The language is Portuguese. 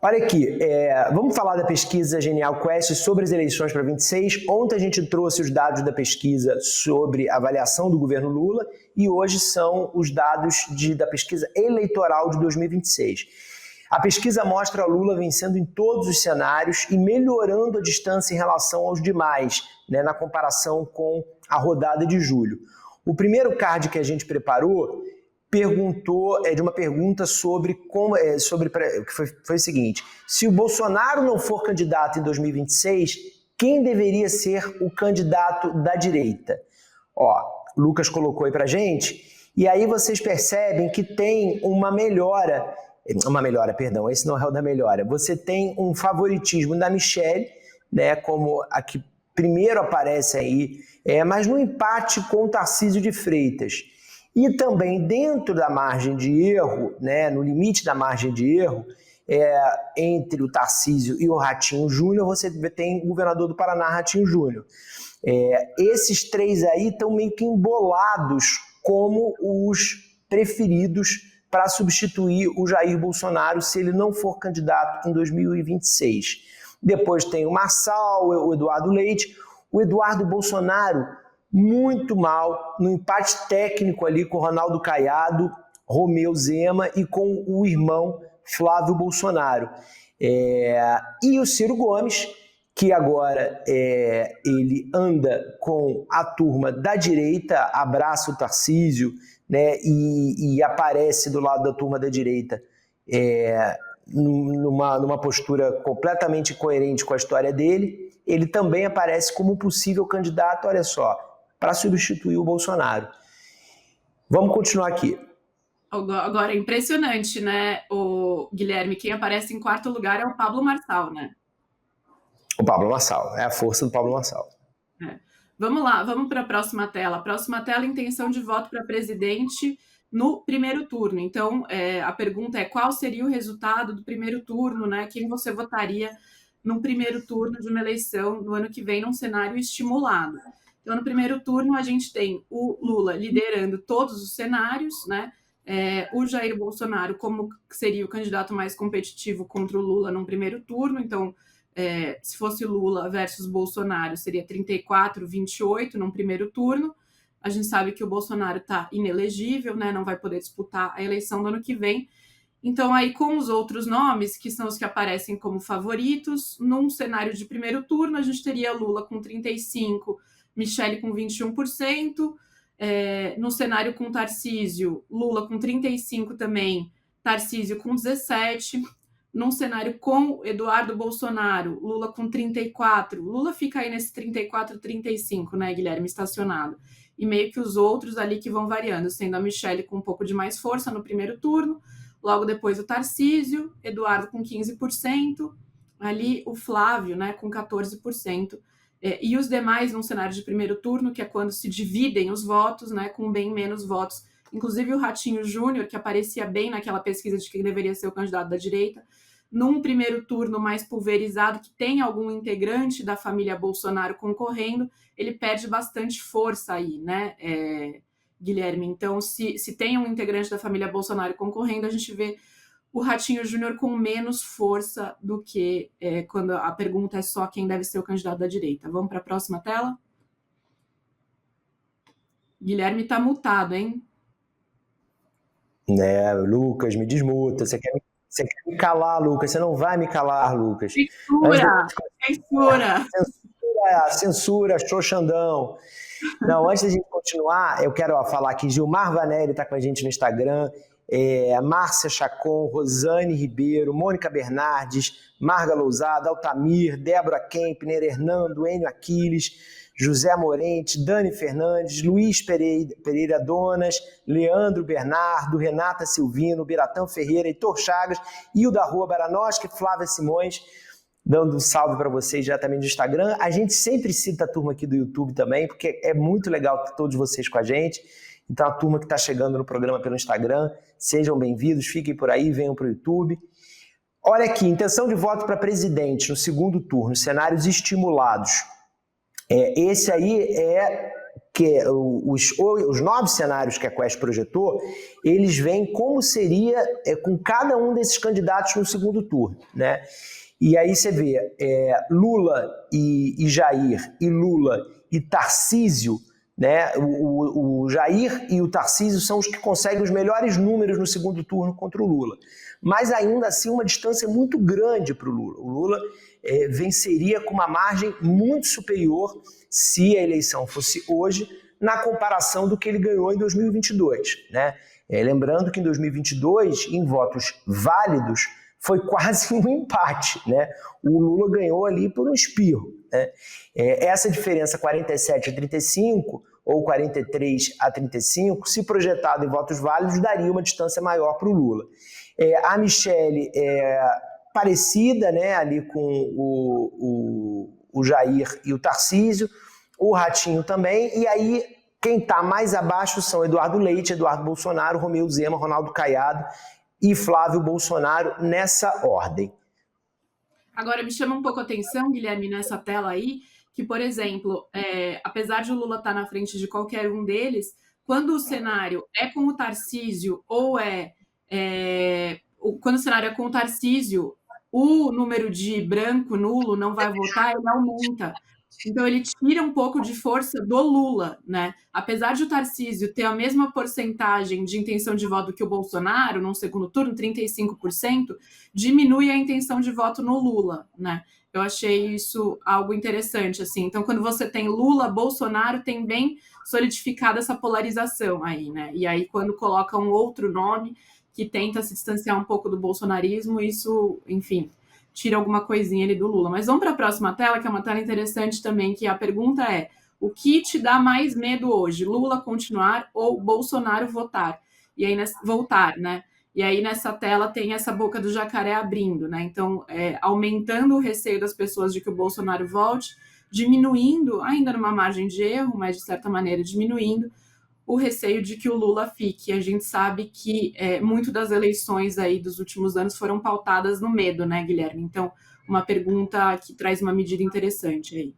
Olha aqui, vamos falar da pesquisa Genial Quest sobre as eleições para 26. Ontem a gente trouxe os dados da pesquisa sobre a avaliação do governo Lula e hoje são os dados da pesquisa eleitoral de 2026. A pesquisa mostra Lula vencendo em todos os cenários e melhorando a distância em relação aos demais, né, na comparação com a rodada de julho. O primeiro card que a gente preparou perguntou de uma pergunta sobre como que foi o seguinte: se o Bolsonaro não for candidato em 2026, quem deveria ser o candidato da direita? Ó, Lucas colocou aí pra gente, e aí vocês percebem que tem uma melhora, perdão, esse não é o da melhora. Você tem um favoritismo da Michelle, né, como a que primeiro aparece aí, mas no empate com o Tarcísio de Freitas. E também dentro da margem de erro, né, no limite da margem de erro, entre o Tarcísio e o Ratinho Júnior, você tem o governador do Paraná, Ratinho Júnior. Esses três aí estão meio que embolados como os preferidos para substituir o Jair Bolsonaro se ele não for candidato em 2026. Depois tem o Marçal, o Eduardo Leite. O Eduardo Bolsonaro muito mal, no empate técnico ali com o Ronaldo Caiado, Romeu Zema e com o irmão Flávio Bolsonaro. E o Ciro Gomes, que agora ele anda com a turma da direita, abraça o Tarcísio, né, e aparece do lado da turma da direita numa postura completamente coerente com a história dele. Ele também aparece como possível candidato, olha só, para substituir o Bolsonaro. Vamos continuar aqui. Agora, é impressionante, né, o Guilherme? Quem aparece em quarto lugar é o Pablo Marçal, né? O Pablo Marçal, é a força do Pablo Marçal. Vamos lá, vamos para a próxima tela. A próxima tela, intenção de voto para presidente no primeiro turno. Então, a pergunta é qual seria o resultado do primeiro turno, né? Quem você votaria no primeiro turno de uma eleição no ano que vem, num cenário estimulado. Então, no primeiro turno, a gente tem o Lula liderando todos os cenários, né? O Jair Bolsonaro como seria o candidato mais competitivo contra o Lula no primeiro turno. Então, se fosse Lula versus Bolsonaro, seria 34-28 no primeiro turno. A gente sabe que o Bolsonaro está inelegível, né? Não vai poder disputar a eleição do ano que vem. Então, aí, com os outros nomes, que são os que aparecem como favoritos, num cenário de primeiro turno, a gente teria Lula com 35%, Michelle com 21%, no cenário com Tarcísio, Lula com 35% também, Tarcísio com 17%, num cenário com Eduardo Bolsonaro, Lula com 34%, Lula fica aí nesse 34-35%, né, Guilherme, estacionado, e meio que os outros ali que vão variando, sendo a Michelle com um pouco de mais força no primeiro turno, logo depois o Tarcísio, Eduardo com 15%, ali o Flávio, né, com 14%, e os demais num cenário de primeiro turno, que é quando se dividem os votos, né, com bem menos votos. Inclusive o Ratinho Júnior, que aparecia bem naquela pesquisa de quem deveria ser o candidato da direita, num primeiro turno mais pulverizado, que tem algum integrante da família Bolsonaro concorrendo, ele perde bastante força aí, né, Guilherme? Então, se tem um integrante da família Bolsonaro concorrendo, a gente vê o Ratinho Júnior com menos força do que quando a pergunta é só quem deve ser o candidato da direita. Vamos para a próxima tela? Guilherme está mutado, hein? Lucas, me desmuta. Você quer me calar, Lucas. Você não vai me calar, Lucas. Censura, xoxandão. Não, antes da gente continuar, eu quero falar que Gilmar Vanelli está com a gente no Instagram, Márcia Chacon, Rosane Ribeiro, Mônica Bernardes, Marga Lousada, Altamir, Débora Kempner, Hernando, Enio Aquiles, José Morente, Dani Fernandes, Luiz Pereira Donas, Leandro Bernardo, Renata Silvino, Biratã Ferreira, Heitor Chagas, Hilda Rua Baranoski, Flávia Simões, dando um salve para vocês diretamente do Instagram. A gente sempre cita a turma aqui do YouTube também, porque é muito legal ter todos vocês com a gente. Então, a turma que está chegando no programa pelo Instagram, sejam bem-vindos, fiquem por aí, venham para o YouTube. Olha aqui, intenção de voto para presidente no segundo turno, cenários estimulados. Esse aí é que os 9 cenários que a Quest projetou, eles veem como seria com cada um desses candidatos no segundo turno, né? E aí você vê Lula e Jair, e Lula e Tarcísio, né? O Jair e o Tarcísio são os que conseguem os melhores números no segundo turno contra o Lula. Mas ainda assim uma distância muito grande para o Lula. O Lula venceria com uma margem muito superior se a eleição fosse hoje, na comparação do que ele ganhou em 2022. Né? Lembrando que em 2022, em votos válidos, foi quase um empate. Né? O Lula ganhou ali por um espirro. Né? Essa diferença 47-35 ou 43-35, se projetado em votos válidos, daria uma distância maior para o Lula. A Michelle parecida, né, ali com o Jair e o Tarcísio, o Ratinho também, e aí quem está mais abaixo são Eduardo Leite, Eduardo Bolsonaro, Romeu Zema, Ronaldo Caiado e Flávio Bolsonaro, nessa ordem. Agora, me chama um pouco a atenção, Guilherme, nessa tela aí, que, por exemplo, apesar de o Lula estar na frente de qualquer um deles, quando o cenário é com o Tarcísio ou quando o cenário é com o Tarcísio, o número de branco, nulo, não vai votar, ele aumenta. Então, ele tira um pouco de força do Lula, né? Apesar de o Tarcísio ter a mesma porcentagem de intenção de voto que o Bolsonaro, no segundo turno, 35%, diminui a intenção de voto no Lula, né? Eu achei isso algo interessante, assim. Então, quando você tem Lula, Bolsonaro, tem bem solidificada essa polarização aí, né? E aí, quando coloca um outro nome que tenta se distanciar um pouco do bolsonarismo, isso, enfim, tira alguma coisinha ali do Lula. Mas vamos para a próxima tela, que é uma tela interessante também, que a pergunta é: o que te dá mais medo hoje? Lula continuar ou Bolsonaro votar? E aí, voltar, né? E aí nessa tela tem essa boca do jacaré abrindo, né? Então, aumentando o receio das pessoas de que o Bolsonaro volte, diminuindo, ainda numa margem de erro, mas de certa maneira diminuindo, o receio de que o Lula fique. A gente sabe que muito das eleições aí dos últimos anos foram pautadas no medo, né, Guilherme? Então, uma pergunta que traz uma medida interessante aí.